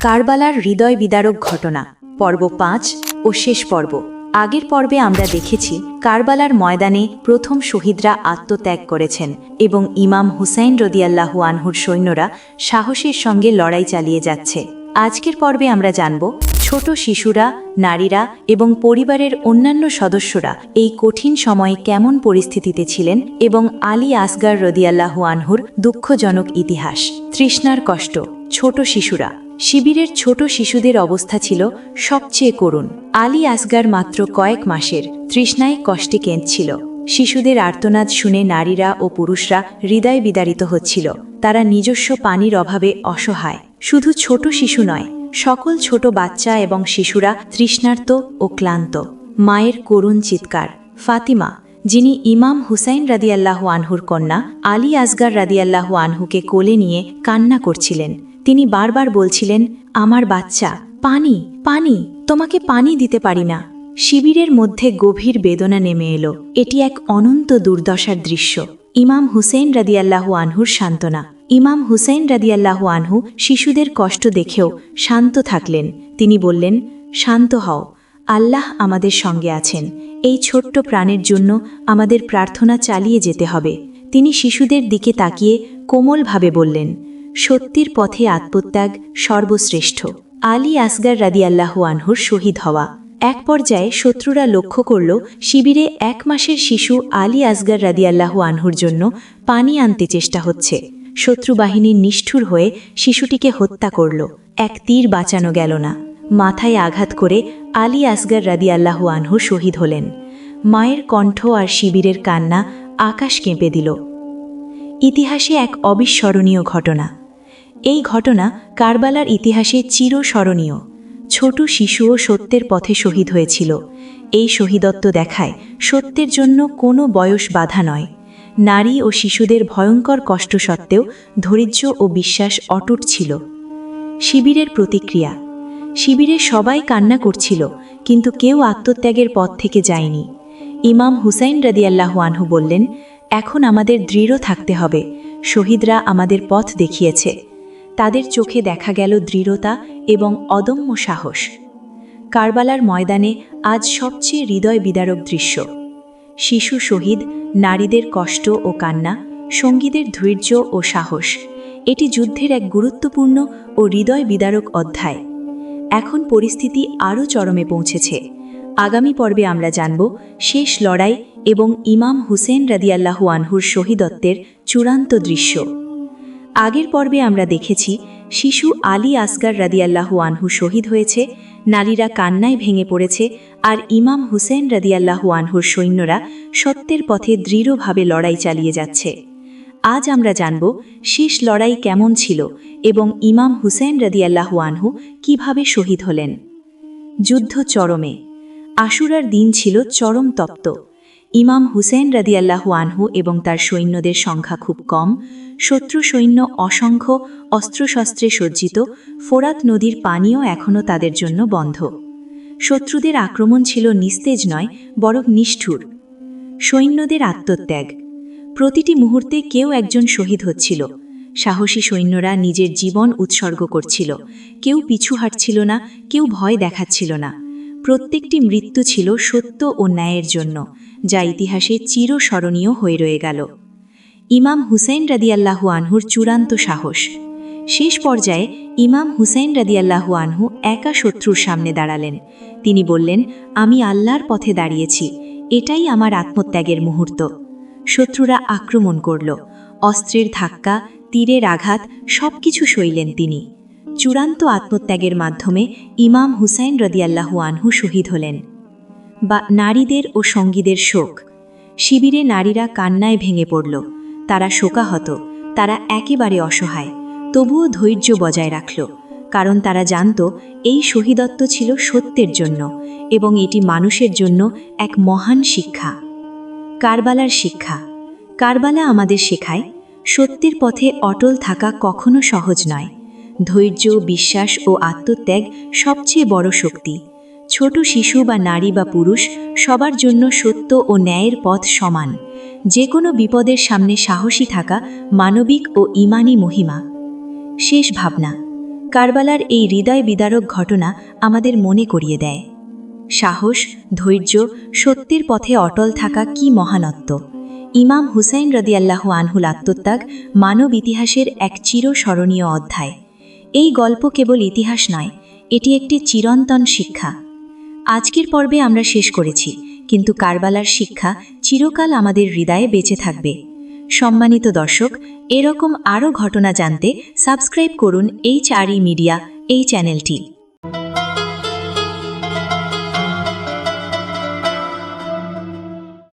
কারবালার হৃদয় বিদারক ঘটনা পর্ব ৫ ও শেষ পর্ব। আগের পর্বে আমরা দেখেছি কারবালার ময়দানে প্রথম শহীদরা আত্মত্যাগ করেছেন এবং ইমাম হুসাইন রদিয়াল্লাহু আনহুর সৈন্যরা সাহসের সঙ্গে লড়াই চালিয়ে যাচ্ছে। আজকের পর্বে আমরা জানব ছোট শিশুরা, নারীরা এবং পরিবারের অন্যান্য সদস্যরা এই কঠিন সময়ে কেমন পরিস্থিতিতে ছিলেন এবং আলী আসগার রদিয়াল্লাহু আনহুর দুঃখজনক ইতিহাস। তৃষ্ণার কষ্ট। ছোট শিশুরা। শিবিরের ছোট শিশুদের অবস্থা ছিল সবচেয়ে করুণ। আলী আসগার মাত্র কয়েক মাসের, তৃষ্ণায় কষ্টে কেঁদছিল। শিশুদের আর্তনাদ শুনে নারীরা ও পুরুষরা হৃদয় বিদারিত হচ্ছিল। তারা নিজস্ব পানির অভাবে অসহায়। শুধু ছোট শিশু নয়, সকল ছোট বাচ্চা এবং শিশুরা তৃষ্ণার্ত ও ক্লান্ত। মায়ের করুণ চিৎকার। ফাতিমা, যিনি ইমাম হুসাইন রাদিয়াল্লাহু আনহুর কন্যা, আলী আসগার রাদিয়াল্লাহু আনহুকে কোলে নিয়ে কান্না করছিলেন। তিনি বারবার বলছিলেন, আমার বাচ্চা, পানি, পানি, তোমাকে পানি দিতে পারি না। শিবিরের মধ্যে গভীর বেদনা নেমে এলো। এটি এক অনন্ত দুর্দশার দৃশ্য। ইমাম হুসেইন রাদিয়াল্লাহু আনহুর সান্ত্বনা। ইমাম হুসেইন রাদিয়াল্লাহু আনহু শিশুদের কষ্ট দেখেও শান্ত থাকলেন। তিনি বললেন, শান্ত হও, আল্লাহ আমাদের সঙ্গে আছেন। এই ছোট্ট প্রাণের জন্য আমাদের প্রার্থনা চালিয়ে যেতে হবে। তিনি শিশুদের দিকে তাকিয়ে কোমলভাবে বললেন, সত্যির পথে আত্মত্যাগ সর্বশ্রেষ্ঠ। আলী আসগার রাদিয়াল্লাহু আনহুর শহীদ হওয়া। এক পর্যায়ে শত্রুরা লক্ষ্য করল শিবিরে ১ মাসের শিশু আলী আসগার রাদিয়াল্লাহু আনহুর জন্য পানি আনতে চেষ্টা হচ্ছে। শত্রু বাহিনীর নিষ্ঠুর হয়ে শিশুটিকে হত্যা করল। এক তীর বাঁচানো গেল না। মাথায় আঘাত করে আলী আসগার রাদিয়াল্লাহু আনহু শহীদ হলেন। মায়ের কণ্ঠ আর শিবিরের কান্না আকাশ কেঁপে দিল। ইতিহাসে এক অবিস্মরণীয় ঘটনা। এই ঘটনা কারবালার ইতিহাসে চিরস্মরণীয়। ছোট শিশুও সত্যের পথে শহীদ হয়েছিল। এই শহীদত্ব দেখায় সত্যের জন্য কোনো বয়স বাধা নয়। নারী ও শিশুদের ভয়ঙ্কর কষ্ট সত্ত্বেও ধৈর্য ও বিশ্বাস অটুট ছিল। শিবিরের প্রতিক্রিয়া। শিবিরে সবাই কান্না করছিল, কিন্তু কেউ আত্মত্যাগের পথ থেকে যায়নি। ইমাম হুসাইন রাদিয়াল্লাহু আনহু বললেন, এখন আমাদের দৃঢ় থাকতে হবে। শহীদরা আমাদের পথ দেখিয়েছে। তাদের চোখে দেখা গেল দৃঢ়তা এবং অদম্য সাহস। কারবালার ময়দানে আজ সবচেয়ে হৃদয় বিদারক দৃশ্য। শিশু শহীদ, নারীদের কষ্ট ও কান্না, সঙ্গীদের ধৈর্য ও সাহস। এটি যুদ্ধের এক গুরুত্বপূর্ণ ও হৃদয় বিদারক অধ্যায়। এখন পরিস্থিতি আরও চরমে পৌঁছেছে। আগামী পর্বে আমরা জানব শেষ লড়াই এবং ইমাম হুসেইন রাদিয়াল্লাহু আনহুর শহীদত্বের চূড়ান্ত দৃশ্য। আগের পর্বে আমরা দেখেছি শিশু আলী আসগার রাদিয়াল্লাহু আনহু শহীদ হয়েছে, নারীরা কান্নায় ভেঙে পড়েছে, আর ইমাম হুসেইন রাদিয়াল্লাহু আনহুর সৈন্যরা সত্যের পথে দৃঢ়ভাবে লড়াই চালিয়ে যাচ্ছে। আজ আমরা জানব শেষ লড়াই কেমন ছিল এবং ইমাম হুসেইন রাদিয়াল্লাহু আনহু কিভাবে শহীদ হলেন। যুদ্ধ চরমে। আশুরার দিন ছিল চরম তপ্ত। ইমাম হুসেইন রাদিয়াল্লাহু আনহু এবং তার সৈন্যদের সংখ্যা খুব কম। শত্রু সৈন্য অসংখ্য, অস্ত্রশস্ত্রে সজ্জিত। ফোরাত নদীর পানিও এখনও তাদের জন্য বন্ধ। শত্রুদের আক্রমণ ছিল নিস্তেজ নয়, বরং নিষ্ঠুর। সৈন্যদের আত্মত্যাগ। প্রতিটি মুহূর্তে কেউ একজন শহীদ হচ্ছিল। সাহসী সৈন্যরা নিজের জীবন উৎসর্গ করছিল। কেউ পিছু হাঁটছিল না, কেউ ভয় দেখাচ্ছিল না। প্রত্যেকটি মৃত্যু ছিল সত্য ও ন্যায়ের জন্য, যা ইতিহাসে চিরস্মরণীয় হয়ে রয়ে গেল। ইমাম হুসেইন রাদিয়াল্লাহু আনহুর চূড়ান্ত সাহস। শেষ পর্যায়ে ইমাম হুসেইন রাদিয়াল্লাহু আনহু একা শত্রুর সামনে দাঁড়ালেন। তিনি বললেন, আমি আল্লাহর পথে দাঁড়িয়েছি, এটাই আমার আত্মত্যাগের মুহূর্ত। শত্রুরা আক্রমণ করল। অস্ত্রের ধাক্কা, তীরের আঘাত, সবকিছু সইলেন তিনি। চূড়ান্ত আত্মত্যাগের মাধ্যমে ইমাম হুসাইন রাদিয়াল্লাহু আনহু শহীদ হলেন। বা নারীদের ও সঙ্গীদের শোক। শিবিরে নারীরা কান্নায় ভেঙে পড়ল। তারা শোকাহত, তারা একেবারে অসহায়। তবুও ধৈর্য বজায় রাখল, কারণ তারা জানত এই শহীদত্ব ছিল সত্যের জন্য এবং এটি মানুষের জন্য এক মহান শিক্ষা। কারবালার শিক্ষা। কারবালা আমাদের শেখায়, সত্যের পথে অটল থাকা কখনো সহজ নয়। ধৈর্য, বিশ্বাস ও আত্মত্যাগ সবচেয়ে বড় শক্তি। ছোট শিশু বা নারী বা পুরুষ, সবার জন্য সত্য ও ন্যায়ের পথ সমান। যে কোনো বিপদের সামনে সাহসী থাকা মানবিক ও ঈমানী মহিমা। শেষ ভাবনা। কারবালার এই হৃদয় বিদারক ঘটনা আমাদের মনে করিয়ে দেয় সাহস, ধৈর্য, সত্যের পথে অটল থাকা কি মহানত্ব। ইমাম হুসাইন রাদিয়াল্লাহু আনহুর আত্মত্যাগ মানব ইতিহাসের এক চিরস্মরণীয় অধ্যায়। এই গল্প কেবল ইতিহাস নয়, এটি একটি চিরন্তন শিক্ষা। আজকের পর্বে আমরা শেষ করেছি, কিন্তু কারবালার শিক্ষা চিরকাল আমাদের হৃদয়ে বেঁচে থাকবে। সম্মানিত দর্শক, এরকম আরও ঘটনা জানতে সাবস্ক্রাইব করুন HRE মিডিয়া এই চ্যানেলটি।